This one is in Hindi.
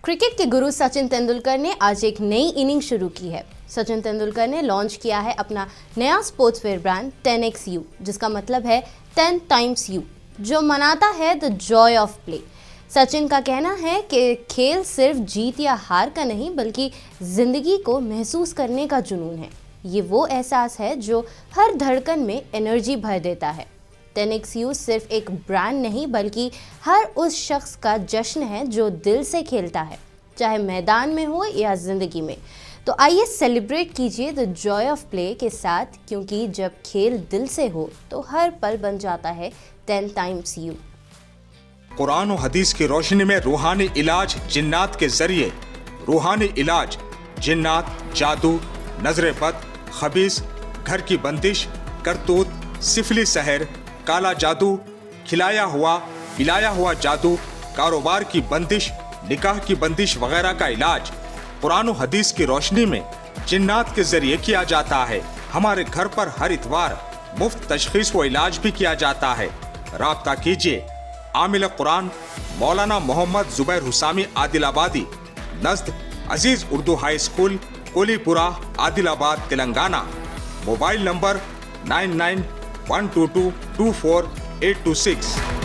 क्रिकेट के गुरु सचिन तेंदुलकर ने आज एक नई इनिंग शुरू की है। सचिन तेंदुलकर ने लॉन्च किया है अपना नया स्पोर्ट्सवेयर ब्रांड 10xU, जिसका मतलब है 10 टाइम्स यू, जो मनाता है the Joy of play. Sachin का कहना है कि खेल सिर्फ जीत या हार का नहीं, बल्कि जिंदगी को महसूस करने का जुनून है। ये वो एहसास है जो हर धड़कन में एनर्जी भर देता है। 10xU सिर्फ एक ब्रांड नहीं, बल्कि हर उस शख्स का जश्न है जो दिल से खेलता है, चाहे मैदान में हो या जिंदगी में। तो आइए सेलिब्रेट कीजिए द जॉय ऑफ प्ले के साथ, क्योंकि जब खेल दिल से हो तो हर पल बन जाता है 10 टाइम्स यू। कुरान और हदीस की रोशनी में रूहानी इलाज जिन्नात के जरिए। रूहानी इलाज जिन्नात, जादू, नजर बद, खबीस, घर की बंदिश, करतूत, सिफली सहर, काला जादू, खिलाया हुआ पिलाया हुआ जादू, कारोबार की बंदिश, निकाह की बंदिश वगैरह का इलाज कुरान और हदीस की रोशनी में जिन्नात के जरिए किया जाता है। हमारे घर पर हर इतवार मुफ्त तशखीस व इलाज भी किया जाता है। राब्ता कीजिए आमिल कुरान Maulana Mohammed Zubair Husami Adilabadi, Nazd Aziz Urdu high school, Kolipura, Adilabad, Telangana. Mobile number 9912224826।